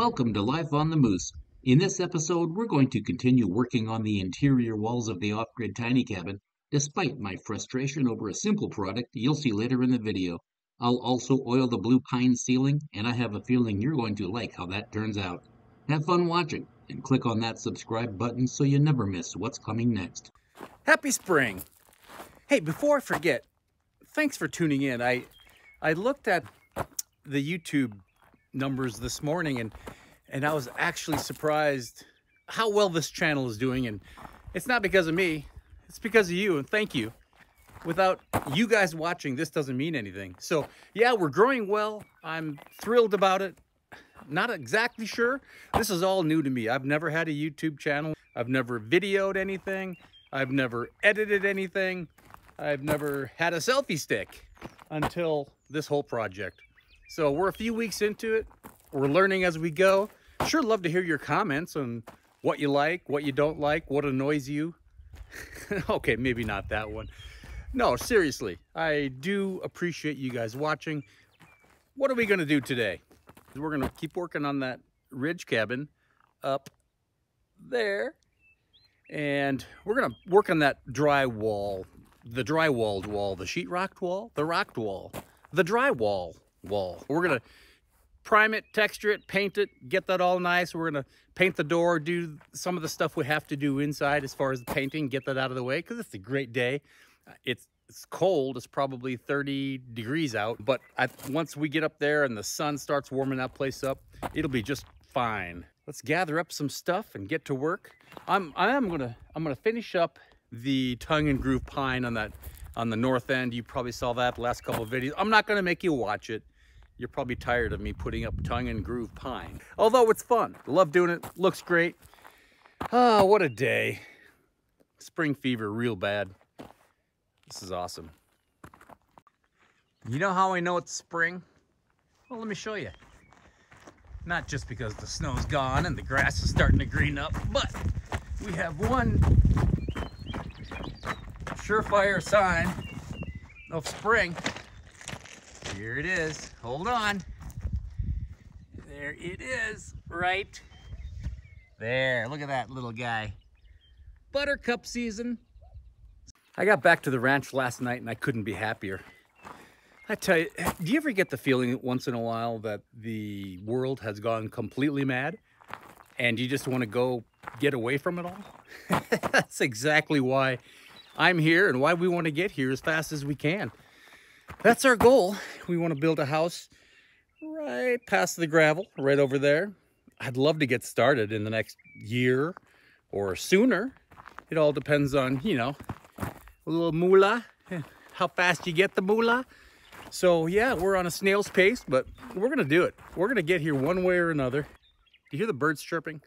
Welcome to Life on the Moose. In this episode, we're going to continue working on the interior walls of the off-grid tiny cabin, despite my frustration over a simple product you'll see later in the video. I'll also oil the blue pine ceiling, and I have a feeling you're going to like how that turns out. Have fun watching, and click on that subscribe button so you never miss what's coming next. Happy spring! Hey, before I forget, thanks for tuning in. I looked at the YouTube numbers this morning and I was actually surprised how well this channel is doing, and it's not because of me, it's because of you, and thank you. Without you guys watching, this doesn't mean anything. So yeah, we're growing well. I'm thrilled about it. Not exactly sure. This is all new to me. I've never had a YouTube channel. I've never videoed anything. I've never edited anything. I've never had a selfie stick until this whole project. So we're a few weeks into it. We're learning as we go. Sure love to hear your comments on what you like, what you don't like, what annoys you. Okay, maybe not that one. No, seriously, I do appreciate you guys watching. What are we gonna do today? We're gonna keep working on that ridge cabin up there. And we're gonna work on that drywall, the drywalled wall, the sheetrocked wall, the rocked wall, the drywall wall. We're gonna prime it, texture it, paint it, get that all nice. We're gonna paint the door, do some of the stuff we have to do inside as far as the painting, get that out of the way, because it's a great day. It's cold, it's probably 30 degrees out, but once we get up there and the sun starts warming that place up, it'll be just fine. Let's gather up some stuff and get to work. I'm gonna finish up the tongue and groove pine on the north end. You probably saw that the last couple of videos. I'm not gonna make you watch it. You're probably tired of me putting up tongue and groove pine. Although it's fun. Love doing it. Looks great. Oh, what a day. Spring fever real bad. This is awesome. You know how I know it's spring? Well, let me show you. Not just because the snow's gone and the grass is starting to green up, but we have one surefire sign of spring. Here it is. Hold on. There it is, right there. Look at that little guy. Buttercup season. I got back to the ranch last night and I couldn't be happier. I tell you, do you ever get the feeling once in a while that the world has gone completely mad and you just want to go get away from it all? That's exactly why I'm here and why we want to get here as fast as we can. That's our goal. We want to build a house right past the gravel, right over there. I'd love to get started in the next year or sooner. It all depends on, you know, a little moolah, how fast you get the moolah. So yeah, we're on a snail's pace, but we're gonna do it. We're gonna get here one way or another. Do you hear the birds chirping?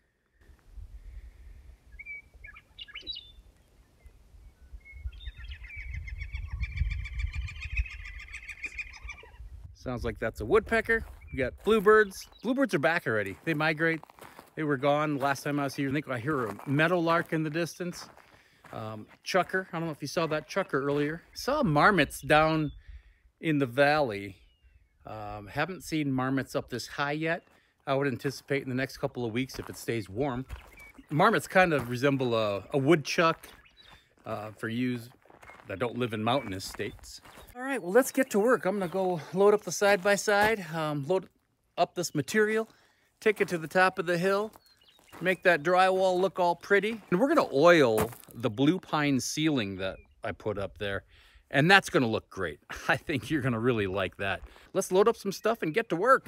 Sounds like that's a woodpecker. We got bluebirds. Bluebirds are back already. They migrate. They were gone last time I was here. I think I hear a meadowlark in the distance. Chucker. I don't know if you saw that chucker earlier. Saw marmots down in the valley. Haven't seen marmots up this high yet. I would anticipate in the next couple of weeks if it stays warm. Marmots kind of resemble a woodchuck for you that don't live in mountainous states. All right, well, let's get to work. I'm gonna go load up the side-by-side, load up this material, take it to the top of the hill, make that drywall look all pretty. And we're gonna oil the blue pine ceiling that I put up there, and that's gonna look great. I think you're gonna really like that. Let's load up some stuff and get to work.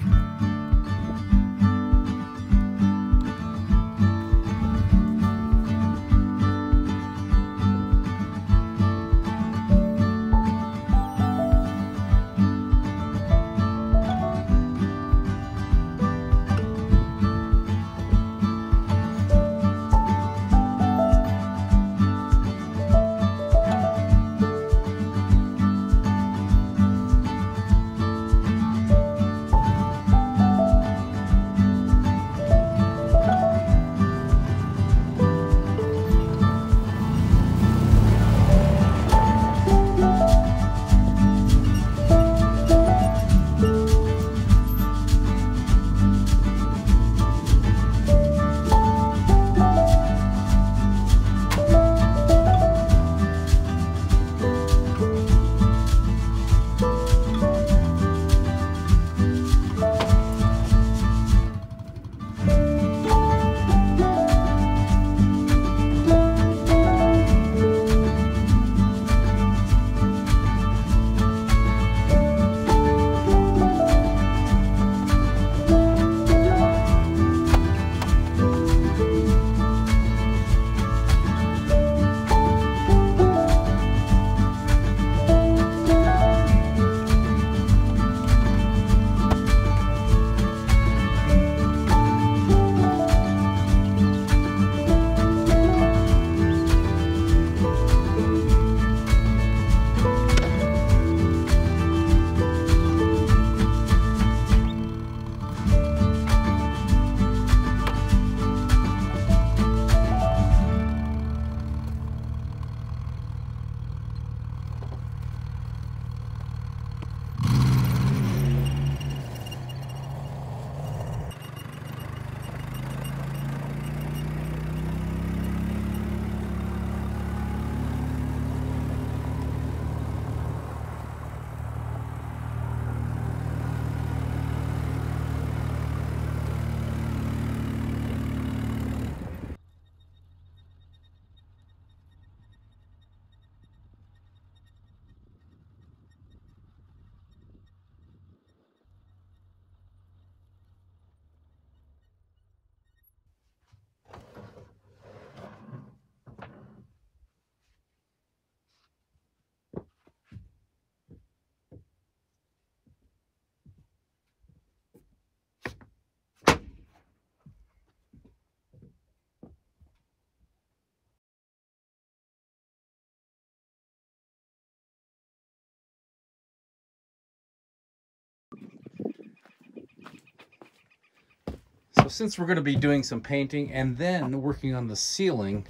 So since we're going to be doing some painting and then working on the ceiling,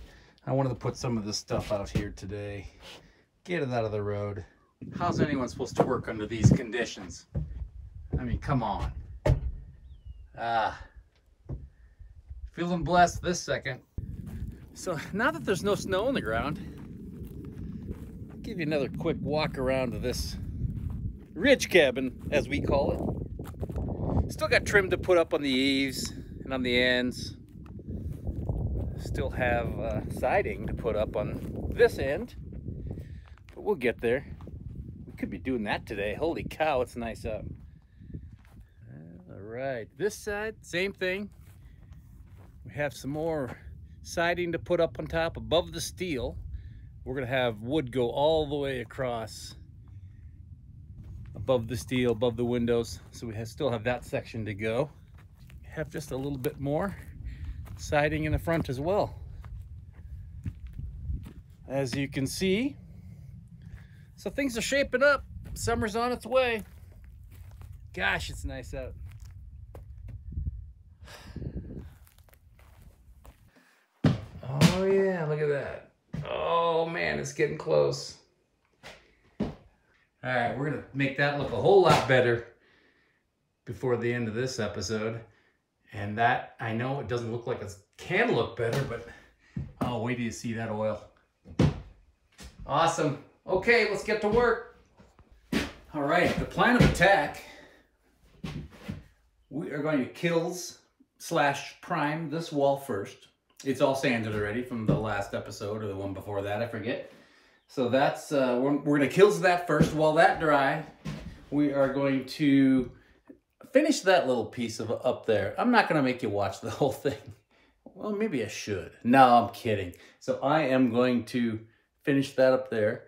I wanted to put some of this stuff out here today. Get it out of the road. How's anyone supposed to work under these conditions? I mean, come on. Feeling blessed this second. So now that there's no snow on the ground, I'll give you another quick walk around to this ridge cabin, as we call it. Still got trim to put up on the eaves and on the ends. Still have siding to put up on this end, but we'll get there. We could be doing that today. Holy cow, it's nice out. All right, this side, same thing. We have some more siding to put up on top above the steel. We're gonna have wood go all the way across above the steel, above the windows. So we still have that section to go. Have just a little bit more siding in the front as well. As you can see, so things are shaping up. Summer's on its way. Gosh, it's nice out. Oh yeah, look at that. Oh man, it's getting close. All right, we're gonna make that look a whole lot better before the end of this episode. And that, I know it doesn't look like it can look better, but oh, wait till you see that oil. Awesome. Okay, let's get to work. All right, the plan of attack. We are going to kills/prime this wall first. It's all sanded already from the last episode or the one before that, I forget. So that's, we're gonna kills that first. While that dry, we are going to finish that little piece of up there. I'm not gonna make you watch the whole thing. Well, maybe I should. No, I'm kidding. So I am going to finish that up there.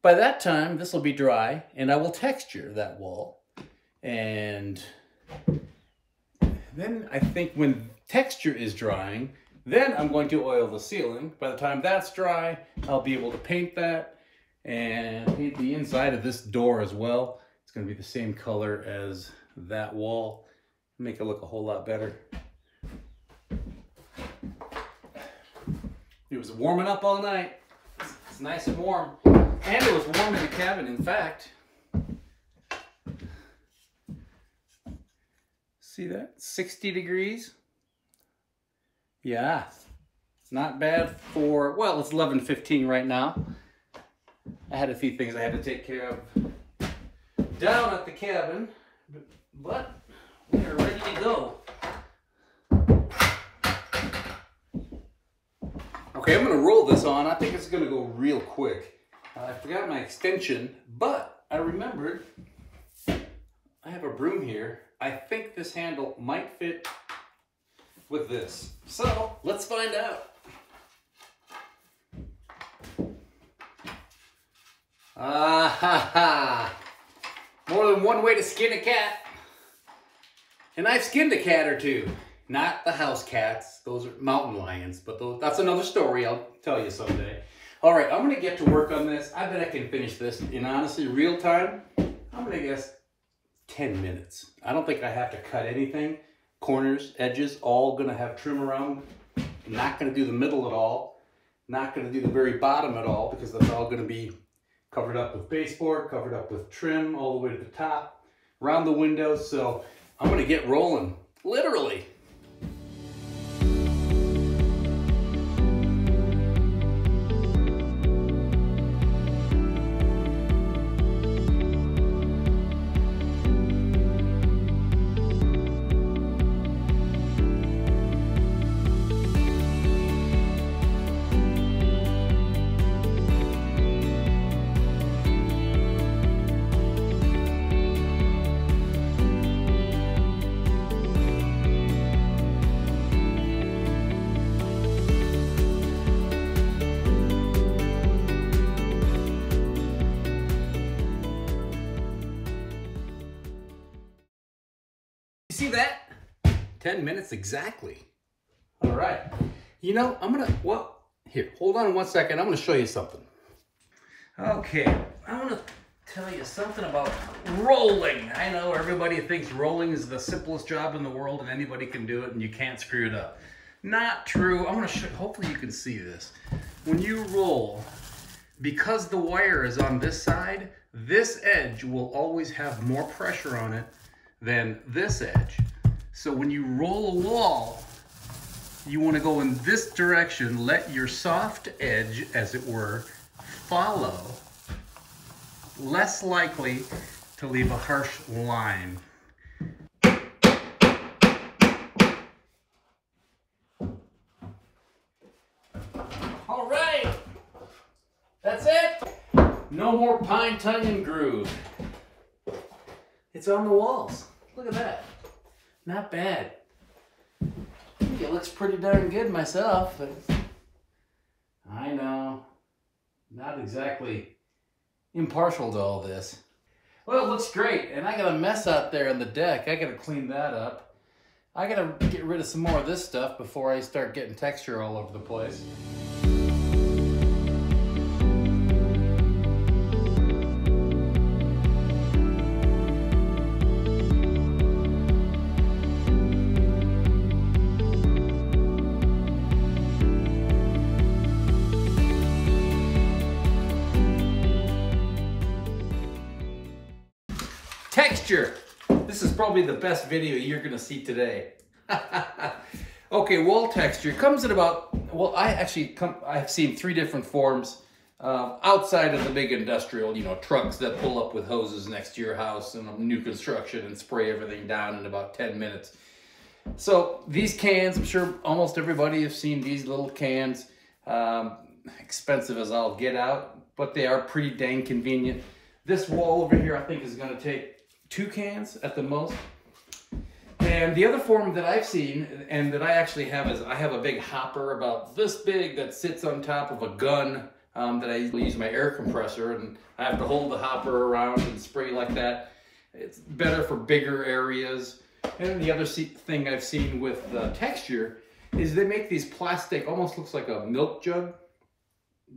By that time, this will be dry and I will texture that wall. And then I think when texture is drying, then I'm going to oil the ceiling. By the time that's dry, I'll be able to paint that and paint the inside of this door as well. It's going to be the same color as that wall. Make it look a whole lot better. It was warming up all night. It's nice and warm. And it was warm in the cabin. In fact, see that? 60 degrees. Yeah, not bad for, well, it's 11:15 right now. I had a few things I had to take care of down at the cabin, but we are ready to go. Okay, I'm gonna roll this on. I think it's gonna go real quick. I forgot my extension, but I remembered I have a broom here. I think this handle might fit with this. So let's find out. Ah ha ha! More than one way to skin a cat. And I've skinned a cat or two. Not the house cats. Those are mountain lions. But that's another story I'll tell you someday. All right, I'm going to get to work on this. I bet I can finish this in honestly real time. I'm going to guess 10 minutes. I don't think I have to cut anything. Corners, edges, all going to have trim around. I'm not going to do the middle at all. Not going to do the very bottom at all because that's all going to be covered up with baseboard, covered up with trim all the way to the top, around the windows. So I'm going to get rolling, literally. See that? 10 minutes exactly. All right. You know, I'm gonna, well, here, hold on one second. I'm gonna show you something. Okay, tell you something about rolling. I know everybody thinks rolling is the simplest job in the world and anybody can do it and you can't screw it up. Not true. I'm going to show, hopefully you can see this. When you roll, because the wire is on this side, this edge will always have more pressure on it than this edge. So when you roll a wall, you want to go in this direction, let your soft edge, as it were, follow. Less likely to leave a harsh line. All right, that's it. No more pine tongue and groove. It's on the walls. Look at that. Not bad. I think it looks pretty darn good myself, but I know, not exactly impartial to all this. Well, it looks great, and I got a mess out there on the deck. I gotta clean that up. I gotta get rid of some more of this stuff before I start getting texture all over the place. Texture. This is probably the best video you're gonna see today. Okay, wall texture comes in about, well, I've seen 3 different forms outside of the big industrial, you know, trucks that pull up with hoses next to your house and new construction and spray everything down in about 10 minutes. So these cans, I'm sure almost everybody has seen these little cans, expensive as all get out, but they are pretty dang convenient. This wall over here, I think, is gonna take 2 cans at the most. And the other form that I've seen, and that I actually have, is I have a big hopper about this big that sits on top of a gun that I use my air compressor, and I have to hold the hopper around and spray like that. It's better for bigger areas. And the other thing I've seen with texture is they make these plastic, almost looks like a milk jug,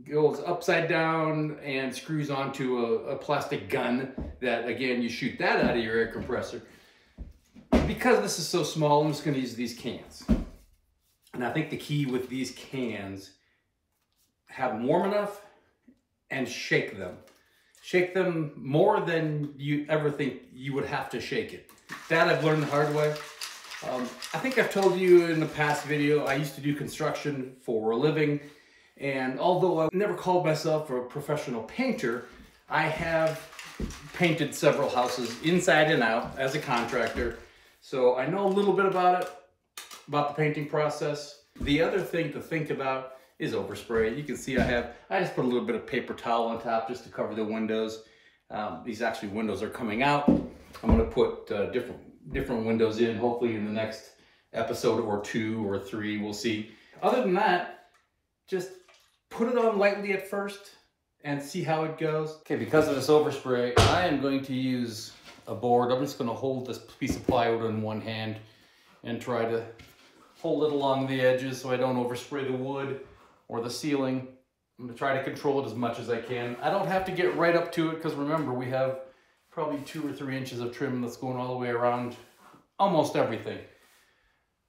goes upside down and screws onto a plastic gun that, again, you shoot that out of your air compressor. Because this is so small, I'm just going to use these cans. And I think the key with these cans, have them warm enough and shake them. Shake them more than you ever think you would have to shake it. That I've learned the hard way. I think I've told you in the past video, I used to do construction for a living. And although I never called myself a professional painter, I have painted several houses inside and out as a contractor. So I know a little bit about it, about the painting process. The other thing to think about is overspray. You can see I just put a little bit of paper towel on top just to cover the windows. These actually windows are coming out. I'm gonna put different windows in, hopefully in the next episode or 2 or 3, we'll see. Other than that, just put it on lightly at first and see how it goes. Okay, because of this overspray, I am going to use a board. I'm just going to hold this piece of plywood in one hand and try to hold it along the edges so I don't overspray the wood or the ceiling. I'm going to try to control it as much as I can. I don't have to get right up to it because remember, we have probably 2 or 3 inches of trim that's going all the way around almost everything.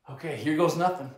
Okay, here goes nothing.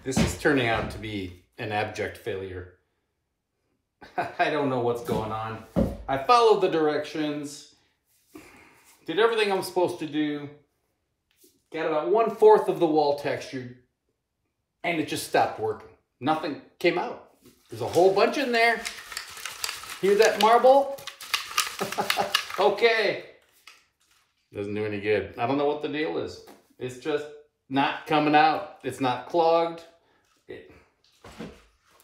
This is turning out to be an abject failure. I don't know what's going on. I followed the directions, did everything I'm supposed to do, got about 1/4 of the wall textured, and it just stopped working. Nothing came out. There's a whole bunch in there. Hear that marble? Okay. Doesn't do any good. I don't know what the deal is. It's just not coming out. It's not clogged.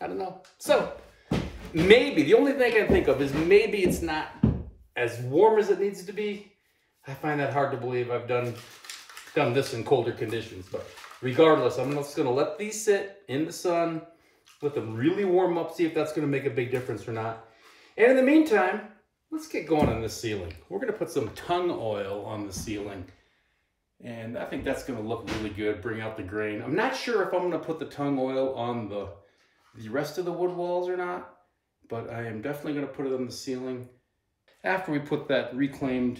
I don't know. So, maybe, the only thing I can think of is maybe it's not as warm as it needs to be. I find that hard to believe. I've done this in colder conditions. But regardless, I'm just going to let these sit in the sun, let them really warm up, see if that's going to make a big difference or not. And in the meantime, let's get going on this ceiling. We're going to put some tung oil on the ceiling. And I think that's going to look really good, bring out the grain. I'm not sure if I'm going to put the tung oil on the rest of the wood walls or not, but I am definitely going to put it on the ceiling. After we put that reclaimed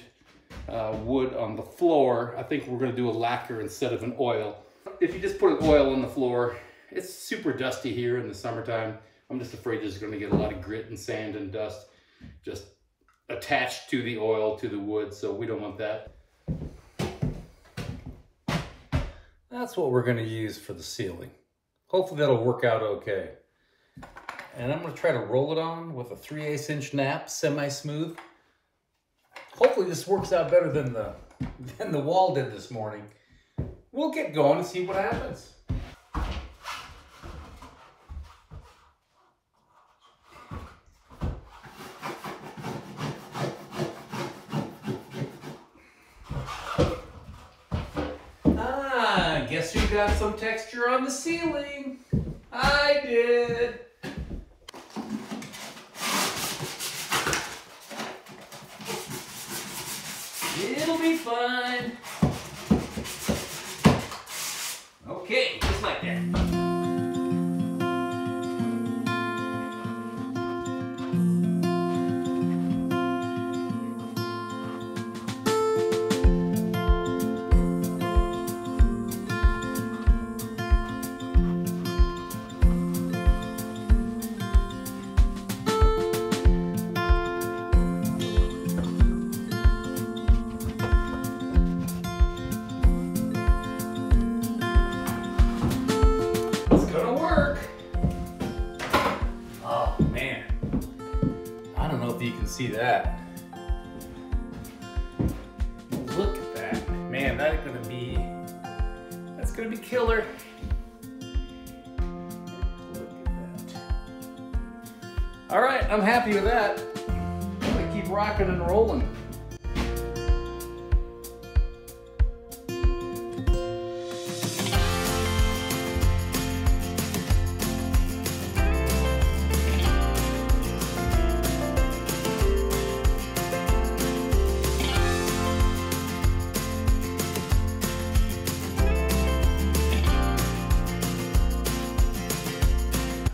wood on the floor, I think we're going to do a lacquer instead of an oil. If you just put an oil on the floor, it's super dusty here in the summertime. I'm just afraid there's going to get a lot of grit and sand and dust just attached to the oil, to the wood, so we don't want that. That's what we're going to use for the ceiling. Hopefully that'll work out okay. And I'm going to try to roll it on with a 3/8 inch nap, semi-smooth. Hopefully this works out better than the wall did this morning. We'll get going and see what happens. Guess who got some texture on the ceiling? I did. It'll be fine. Okay, just like that. See that? Look at that, man! That's gonna be killer. Look at that. All right, I'm happy with that. I'm gonna keep rocking and rolling.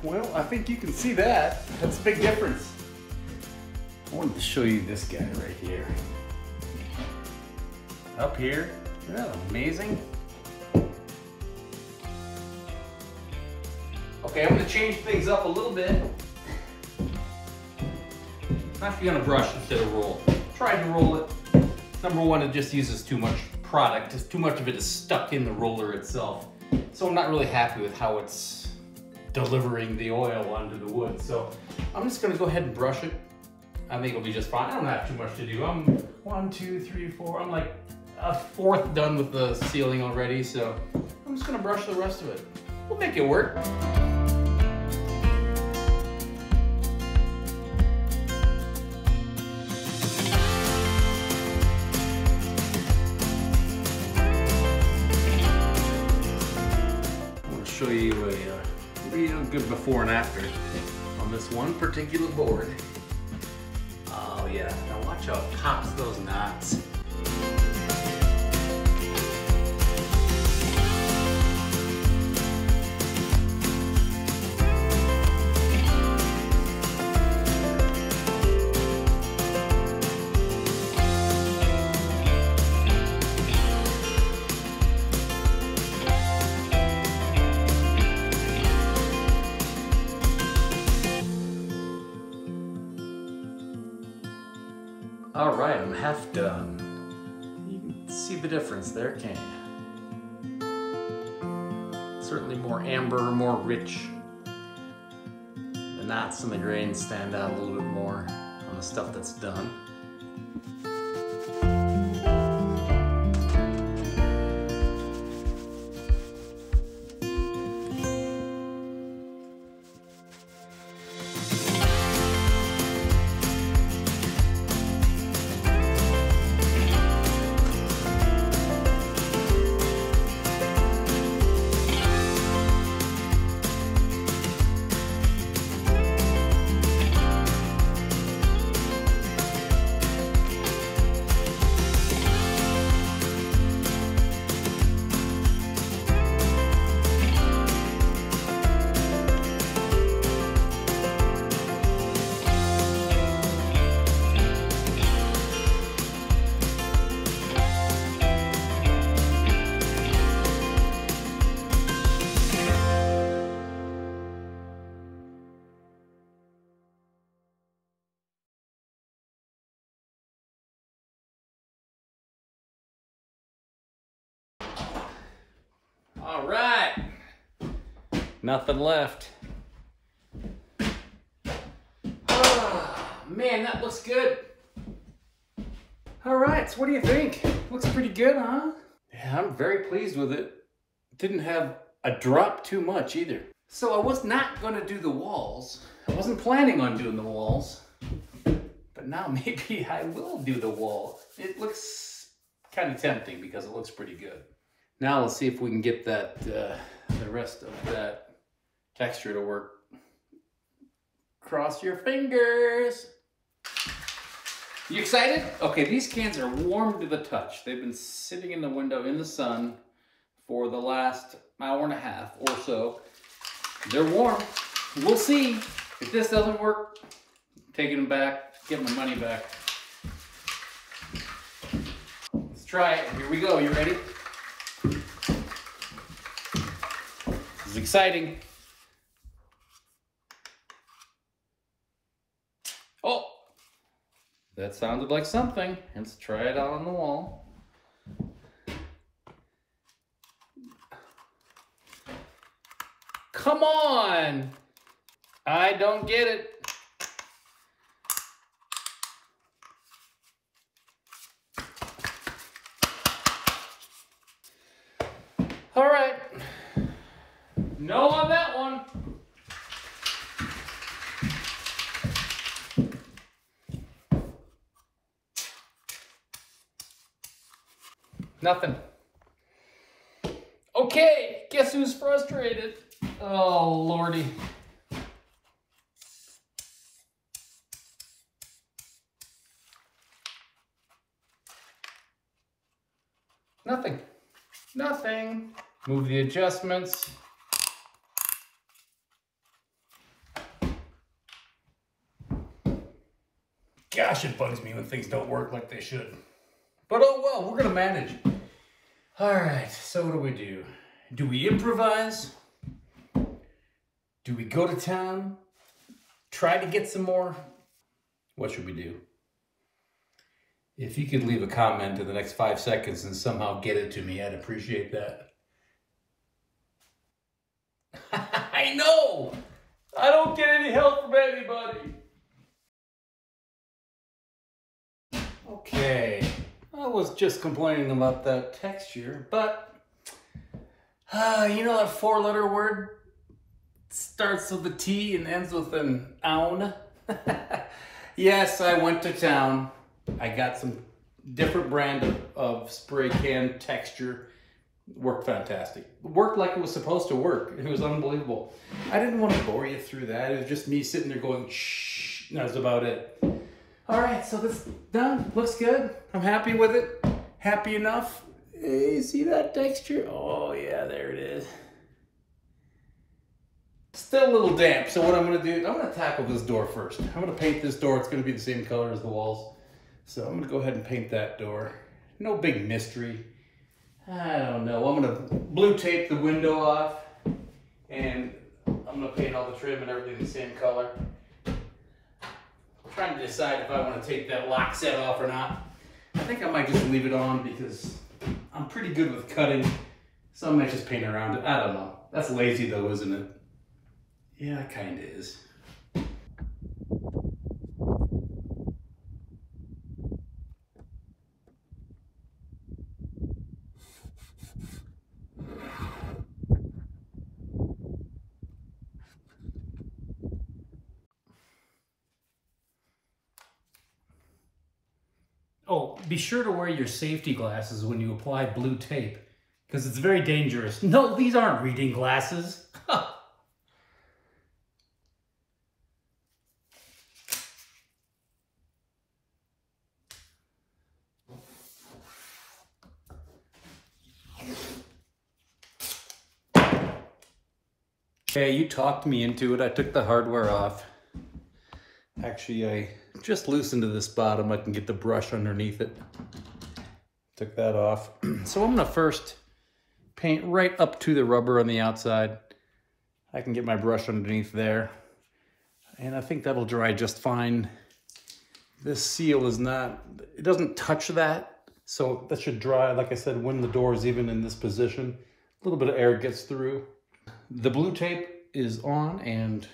Well, I think you can see that. That's a big difference. I wanted to show you this guy right here. Up here, isn't that amazing? Okay, I'm gonna change things up a little bit. I'm actually gonna brush instead of roll. Tried to roll it. Number one, it just uses too much product. Just too much of it is stuck in the roller itself. So I'm not really happy with how it's delivering the oil onto the wood. So I'm just gonna go ahead and brush it. I think it'll be just fine. I don't have too much to do. I'm 1, 2, 3, 4. I'm like a fourth done with the ceiling already. So I'm just gonna brush the rest of it. We'll make it work. Show you a real good before and after on this one particular board. Oh yeah, now watch how it pops those knots. All right, I'm half done. You can see the difference there, can't you? Certainly more amber, more rich. The knots and the grains stand out a little bit more on the stuff that's done. All right, nothing left. Oh, man, that looks good. All right, so what do you think? Looks pretty good, huh? Yeah, I'm very pleased with it. Didn't have a drop too much either. So I was not gonna do the walls. I wasn't planning on doing the walls, but now maybe I will do the wall. It looks kind of tempting because it looks pretty good. Now let's see if we can get that the rest of that texture to work. Cross your fingers. You excited? Okay, these cans are warm to the touch. They've been sitting in the window in the sun for the last hour and a half or so. They're warm. We'll see. If this doesn't work, I'm taking them back, get my money back. Let's try it. Here we go. You ready? This is exciting. Oh, that sounded like something. Let's try it out on the wall. Come on! I don't get it. All right. No on that one. Nothing. Okay, guess who's frustrated? Oh, Lordy. Nothing. Nothing. Move the adjustments. Gosh, it bugs me when things don't work like they should. But oh well, we're gonna manage. All right, so what do? Do we improvise? Do we go to town? Try to get some more? What should we do? If you could leave a comment in the next 5 seconds and somehow get it to me, I'd appreciate that. I know! I don't get any help from anybody. Okay, I was just complaining about that texture, but you know that 4-letter word starts with a T and ends with an own? Yes, I went to town. I got some different brand of spray can texture. Worked fantastic. Worked like it was supposed to work. It was unbelievable. I didn't want to bore you through that. It was just me sitting there going, shh, and that's about it. All right, so this is done. Looks good. I'm happy with it. Happy enough. Hey, see that texture? Oh yeah, there it is. Still a little damp, so what I'm gonna do, I'm gonna tackle this door first. I'm gonna paint this door. It's gonna be the same color as the walls. So I'm gonna go ahead and paint that door. No big mystery. I don't know. I'm gonna blue tape the window off, and I'm gonna paint all the trim and everything the same color. trying to decide if I want to take that lock set off or not. I think I might just leave it on because I'm pretty good with cutting, so I might just paint around it. I don't know. That's lazy though, isn't it? Yeah, it kind of is. Oh, be sure to wear your safety glasses when you apply blue tape, because it's very dangerous. No, these aren't reading glasses. Okay, you talked me into it. I took the hardware off. Actually, I just loosened to this bottom. I can get the brush underneath it. Took that off. So I'm gonna first paint right up to the rubber on the outside. I can get my brush underneath there. And I think that'll dry just fine. This seal is not, it doesn't touch that. So that should dry, like I said, when the door is even in this position. A little bit of air gets through. The blue tape is on and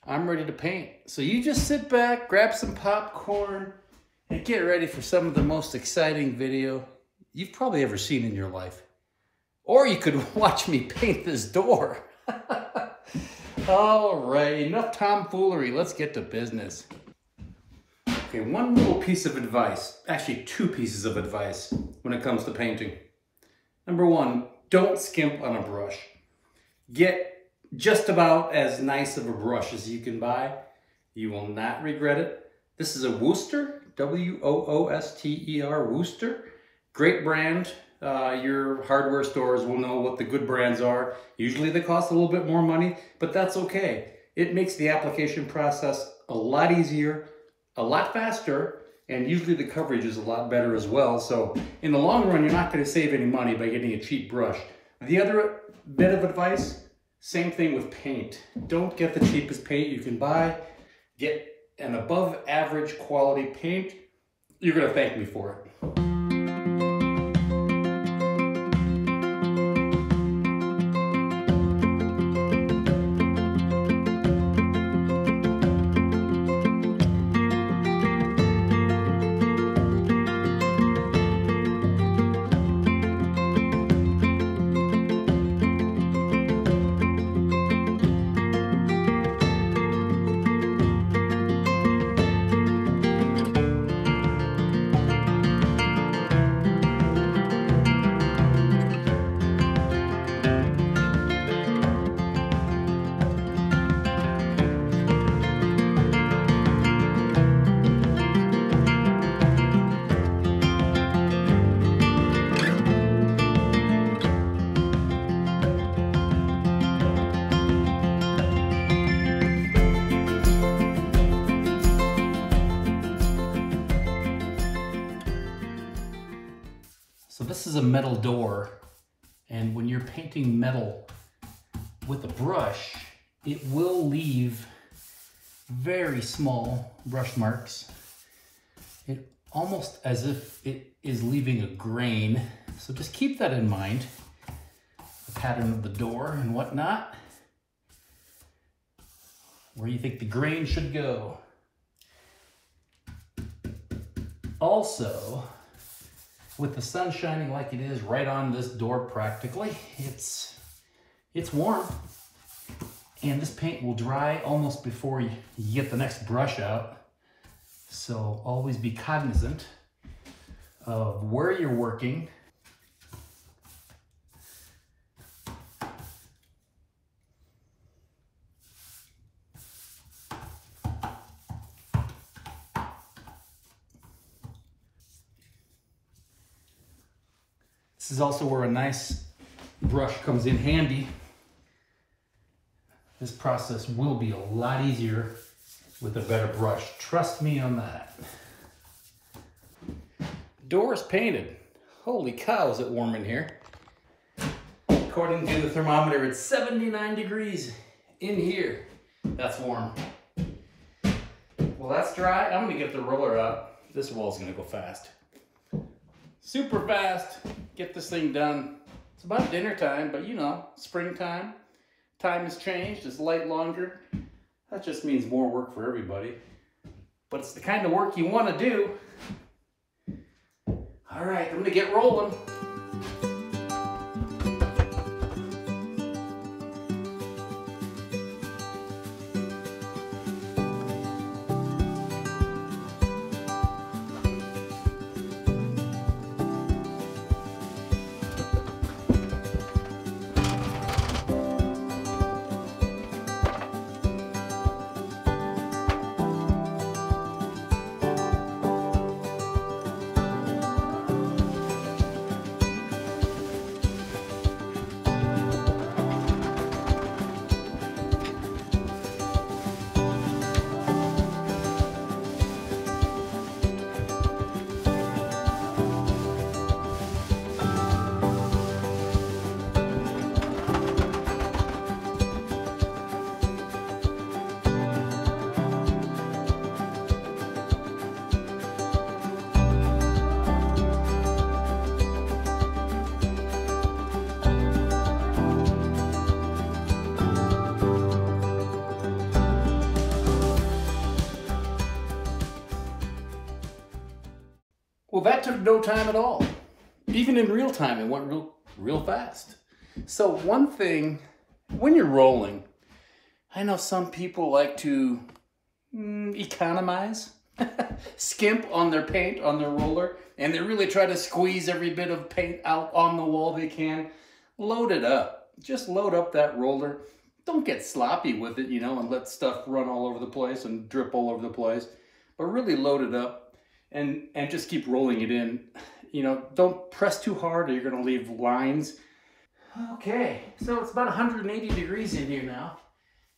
I'm ready to paint. So you just sit back, grab some popcorn, and get ready for some of the most exciting video you've probably ever seen in your life. Or you could watch me paint this door. All right, enough tomfoolery. Let's get to business. Okay, one little piece of advice, actually 2 pieces of advice when it comes to painting. Number 1, don't skimp on a brush. Get just about as nice of a brush as you can buy. You will not regret it. This is a Wooster, W-O-O-S-T-E-R, Wooster. Great brand. Your hardware stores will know what the good brands are. Usually they cost a little bit more money, but that's okay. It makes the application process a lot easier, a lot faster, and usually the coverage is a lot better as well. So in the long run, you're not going to save any money by getting a cheap brush. The other bit of advice, same thing with paint. Don't get the cheapest paint you can buy. Get an above average quality paint. You're going to thank me for it. So this is a metal door, and when you're painting metal with a brush, it will leave very small brush marks. It almost as if it is leaving a grain. So just keep that in mind. The pattern of the door and whatnot. Where you think the grain should go. Also, with the sun shining like it is right on this door practically, it's warm. And this paint will dry almost before you get the next brush out. So always be cognizant of where you're working. This is also where a nice brush comes in handy. This process will be a lot easier with a better brush. Trust me on that. Door is painted. Holy cow, is it warm in here. According to the thermometer, it's 79 degrees in here. That's warm. Well, that's dry. I'm gonna get the roller out. This wall's gonna go fast. Super fast. Get this thing done. It's about dinner time, but you know, springtime. Time has changed, it's light longer. That just means more work for everybody. But it's the kind of work you want to do. All right, I'm gonna get rolling. Well, that took no time at all. Even in real time, it went real fast. So one thing, when you're rolling, I know some people like to economize, skimp on their paint, on their roller, and they really try to squeeze every bit of paint out on the wall they can. Load it up. Just load up that roller. Don't get sloppy with it, you know, and let stuff run all over the place and drip all over the place. But really load it up. And just keep rolling it in. You know, don't press too hard or you're gonna leave lines. Okay, so it's about 180 degrees in here now.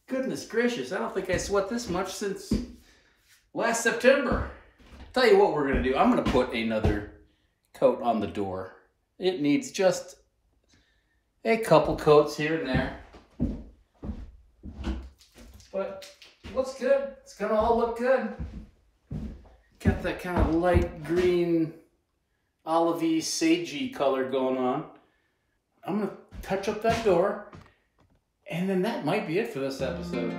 Goodness gracious, I don't think I sweat this much since last September. Tell you what we're gonna do. I'm gonna put another coat on the door. It needs just a couple coats here and there. But it looks good. It's gonna all look good. Got that kind of light green, olivey, sagey color going on. I'm gonna touch up that door, and then that might be it for this episode.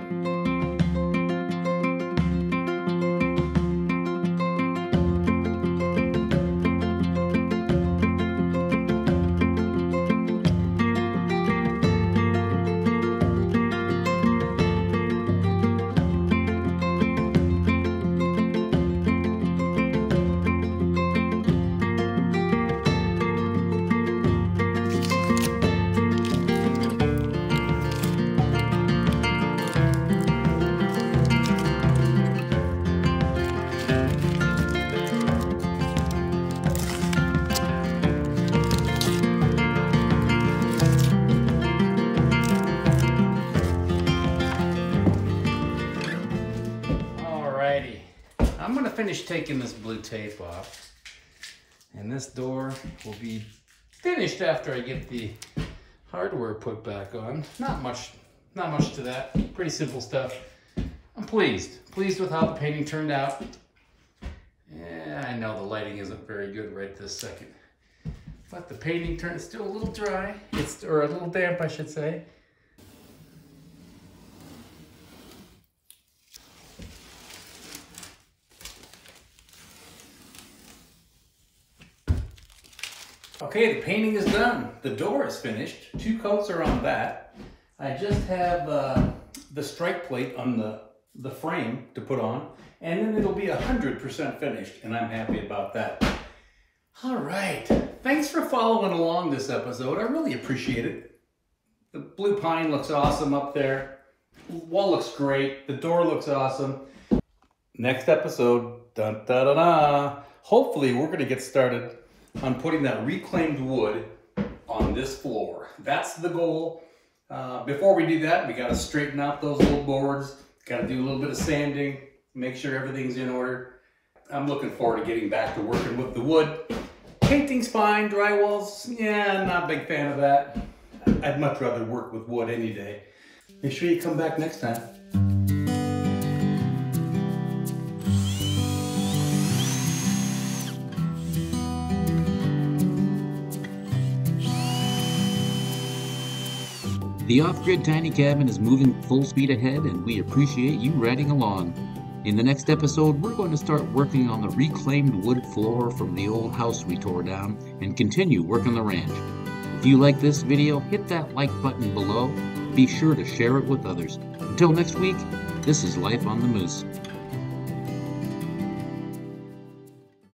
I'm gonna finish taking this blue tape off, and this door will be finished after I get the hardware put back on. Not much to that. Pretty simple stuff. I'm pleased with how the painting turned out. Yeah, I know the lighting isn't very good right this second, but the painting turned still a little dry. Or a little damp, I should say. Okay, the painting is done. The door is finished. 2 coats are on that. I just have the strike plate on the frame to put on, and then it'll be 100% finished, and I'm happy about that. All right, thanks for following along this episode. I really appreciate it. The blue pine looks awesome up there. The wall looks great. The door looks awesome. Next episode, dun da da da. Hopefully, we're gonna get started on putting that reclaimed wood on this floor. That's the goal. Before we do that, we got to straighten out those little boards. Got to do a little bit of sanding, make sure everything's in order. I'm looking forward to getting back to working with the wood. Painting's fine, drywall's, yeah, I'm not a big fan of that. I'd much rather work with wood any day. Make sure you come back next time. The off-grid tiny cabin is moving full speed ahead, and we appreciate you riding along. In the next episode, we're going to start working on the reclaimed wood floor from the old house we tore down and continue working the ranch. If you like this video, hit that like button below. Be sure to share it with others. Until next week, this is Life on the Moose.